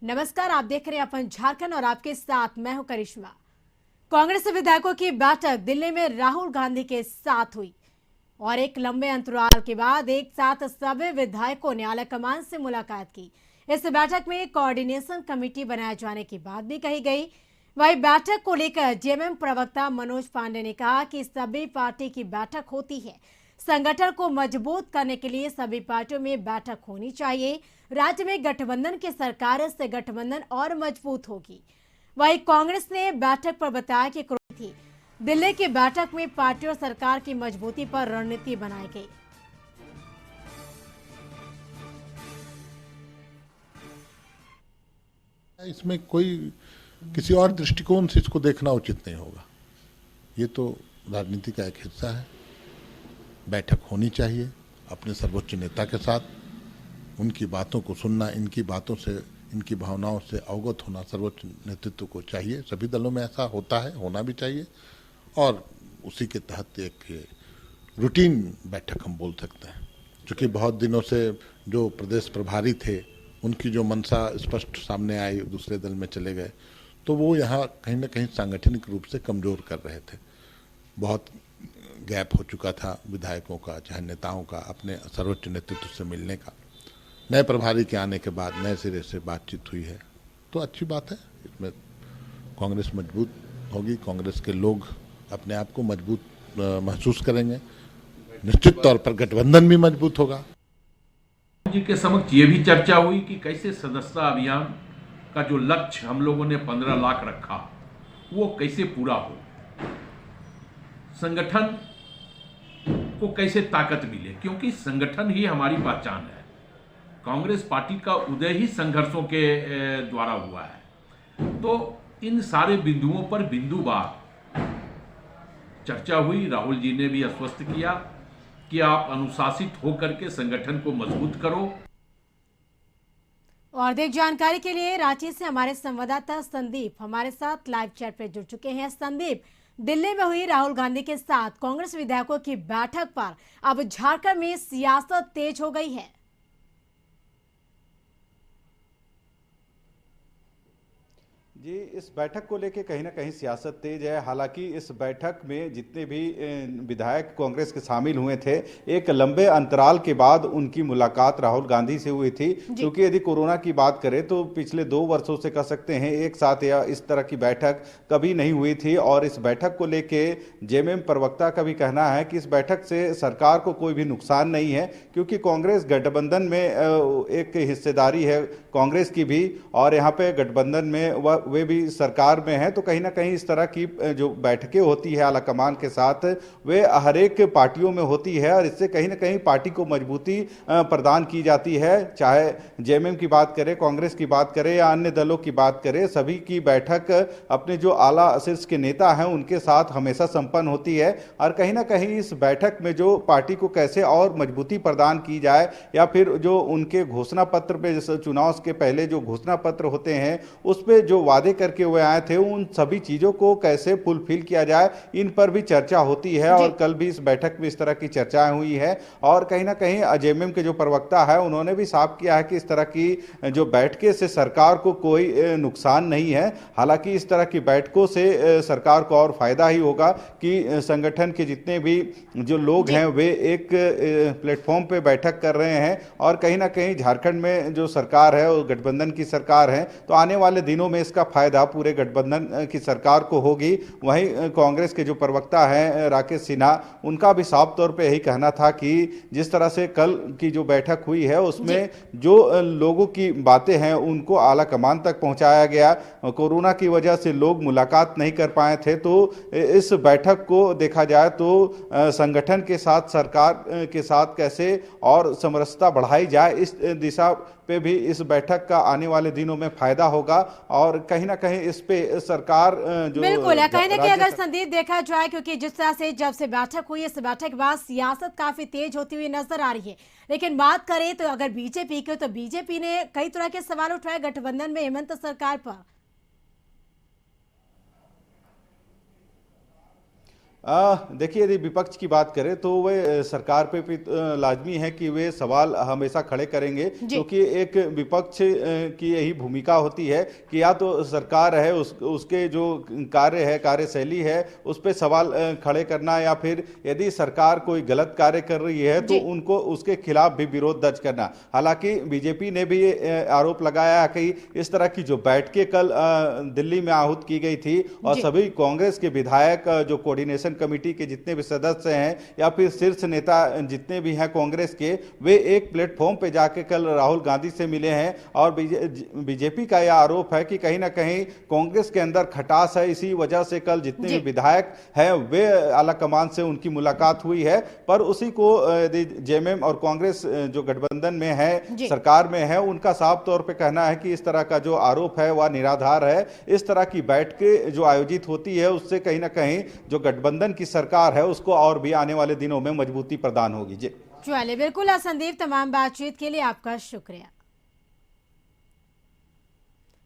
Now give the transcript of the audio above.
नमस्कार, आप देख रहे हैं अपन झारखंड और आपके साथ मैं हूं करिश्मा। कांग्रेस विधायकों की बैठक दिल्ली में राहुल गांधी के साथ हुई और एक लंबे अंतराल के बाद एक साथ सभी विधायकों ने आलाकमान से मुलाकात की। इस बैठक में कोऑर्डिनेशन कमेटी बनाए जाने की बात भी कही गई। वहीं बैठक को लेकर जेएमएम प्रवक्ता मनोज पांडे ने कहा कि सभी पार्टी की बैठक होती है, संगठन को मजबूत करने के लिए सभी पार्टियों में बैठक होनी चाहिए। राज्य में गठबंधन की सरकार से गठबंधन और मजबूत होगी। वहीं कांग्रेस ने बैठक पर बताया कि थी दिल्ली की बैठक में पार्टी और सरकार की मजबूती पर रणनीति बनाई गई। इसमें कोई किसी और दृष्टिकोण से इसको देखना उचित नहीं होगा। ये तो राजनीति का एक हिस्सा है। बैठक होनी चाहिए अपने सर्वोच्च नेता के साथ, उनकी बातों को सुनना, इनकी बातों से, इनकी भावनाओं से अवगत होना सर्वोच्च नेतृत्व को चाहिए। सभी दलों में ऐसा होता है, होना भी चाहिए और उसी के तहत एक रूटीन बैठक हम बोल सकते हैं। क्योंकि बहुत दिनों से जो प्रदेश प्रभारी थे उनकी जो मंशा स्पष्ट सामने आई, दूसरे दल में चले गए, तो वो यहाँ कहीं ना कहीं सांगठनिक रूप से कमज़ोर कर रहे थे। बहुत गैप हो चुका था विधायकों का, चाहे नेताओं का, अपने सर्वोच्च नेतृत्व से मिलने का। नए प्रभारी के आने के बाद नए सिरे से बातचीत हुई है, तो अच्छी बात है। इसमें कांग्रेस मजबूत होगी, कांग्रेस के लोग अपने आप को मजबूत महसूस करेंगे। निश्चित तौर पर गठबंधन भी मजबूत होगा। जी के समक्ष ये भी चर्चा हुई कि कैसे सदस्यता अभियान का जो लक्ष्य हम लोगों ने 15 लाख रखा वो कैसे पूरा हो, संगठन को कैसे ताकत मिले, क्योंकि संगठन ही हमारी पहचान है। कांग्रेस पार्टी का उदय ही संघर्षों के द्वारा हुआ है। तो इन सारे बिंदुओं पर बिंदुवार चर्चा हुई। राहुल जी ने भी आश्वस्त किया कि आप अनुशासित होकर के संगठन को मजबूत करो। और अधिक जानकारी के लिए रांची से हमारे संवाददाता संदीप हमारे साथ लाइव चैट पे जुड़ चुके हैं। संदीप, दिल्ली में हुई राहुल गांधी के साथ कांग्रेस विधायकों की बैठक पर अब झारखंड में सियासत तेज हो गई है। जी, इस बैठक को लेके कहीं ना कहीं सियासत तेज है। हालांकि इस बैठक में जितने भी विधायक कांग्रेस के शामिल हुए थे, एक लंबे अंतराल के बाद उनकी मुलाकात राहुल गांधी से हुई थी। क्योंकि यदि कोरोना की बात करें तो पिछले 2 वर्षों से कह सकते हैं एक साथ या इस तरह की बैठक कभी नहीं हुई थी। और इस बैठक को लेके जेएमएम प्रवक्ता का भी कहना है कि इस बैठक से सरकार को कोई भी नुकसान नहीं है, क्योंकि कांग्रेस गठबंधन में एक हिस्सेदारी है कांग्रेस की भी, और यहाँ पे गठबंधन में वे भी सरकार में हैं। तो कहीं ना कहीं इस तरह की जो बैठकें होती है आलाकमान के साथ, वे हर एक पार्टियों में होती है और इससे कहीं ना कहीं पार्टी को मजबूती प्रदान की जाती है। चाहे जेएमएम की बात करें, कांग्रेस की बात करें या अन्य दलों की बात करें, सभी की बैठक अपने जो आला शीर्ष के नेता हैं उनके साथ हमेशा संपन्न होती है। और कहीं ना कहीं इस बैठक में जो पार्टी को कैसे और मजबूती प्रदान की जाए, या फिर जो उनके घोषणा पत्र पे, जैसे चुनाव के पहले जो घोषणा पत्र होते हैं उस पे जो वादे करके हुए आए थे, उन सभी चीजों को कैसे फुलफिल किया जाए, इन पर भी चर्चा होती है। और कल भी इस बैठक में इस तरह की चर्चाएं हुई है। और कहीं ना कहीं जेएमएम के जो प्रवक्ता है उन्होंने भी साफ किया है कि इस तरह की जो बैठकें से सरकार को कोई नुकसान नहीं है। हालांकि इस तरह की बैठकों से सरकार को और फायदा ही होगा कि संगठन के जितने भी जो लोग हैं वे एक प्लेटफॉर्म पे बैठक कर रहे हैं। और कहीं ना कहीं झारखंड में जो सरकार है वो गठबंधन की सरकार है, तो आने वाले दिनों में इसका फायदा पूरे गठबंधन की सरकार को होगी। वहीं कांग्रेस के जो प्रवक्ता हैं राकेश सिन्हा, उनका भी साफ तौर पे यही कहना था कि जिस तरह से कल की जो बैठक हुई है उसमें जो लोगों की बातें हैं उनको आला कमान तक पहुंचाया गया। कोरोना की वजह से लोग मुलाकात नहीं कर पाए थे, तो इस बैठक को देखा जाए तो संगठन के साथ, सरकार के साथ कैसे और समरसता बढ़ाई जाए, इस दिशा पे भी इस बैठक का आने वाले दिनों में फायदा होगा। और कहीं ना कहीं इस पे सरकार जो बिल्कुल है, कहीं ना कहीं अगर संदीप देखा जाए, क्योंकि जिस तरह से जब से बैठक हुई, इस बैठक के बाद सियासत काफी तेज होती हुई नजर आ रही है। लेकिन बात करें तो अगर बीजेपी की, तो बीजेपी ने कई तरह के सवाल उठाए गठबंधन में हेमंत सरकार पर। देखिए, यदि विपक्ष की बात करें तो वे सरकार पे भी लाजमी है कि वे सवाल हमेशा खड़े करेंगे, क्योंकि एक विपक्ष की यही भूमिका होती है कि या तो सरकार है उसके जो कार्य है, कार्यशैली है, उस पर सवाल खड़े करना, या फिर यदि सरकार कोई गलत कार्य कर रही है तो उनको उसके खिलाफ भी विरोध दर्ज करना। हालांकि बीजेपी ने भी आरोप लगाया कि इस तरह की जो बैठकें कल दिल्ली में आहूत की गई थी और सभी कांग्रेस के विधायक जो कोऑर्डिनेशन कमेटी के जितने भी सदस्य हैं या फिर शीर्ष नेता जितने भी हैं कांग्रेस के, वे एक प्लेटफॉर्म पे जाके कल राहुल गांधी से मिले हैं। और बीजेपी का यह आरोप है कि कहीं ना कहीं कांग्रेस के अंदर खटास है, इसी वजह से कल जितने भी विधायक हैं वे आला कमान से उनकी मुलाकात हुई है। पर उसी को जेएमएम और कांग्रेस जो गठबंधन में है, सरकार में है, उनका साफ तौर पर कहना है कि इस तरह का जो आरोप है वह निराधार है। इस तरह की बैठकें जो आयोजित होती है उससे कहीं ना कहीं जो गठबंधन की सरकार है उसको और भी आने वाले दिनों में मजबूती प्रदान होगी। जी चलिए, बिल्कुल संदीप, तमाम बातचीत के लिए आपका शुक्रिया।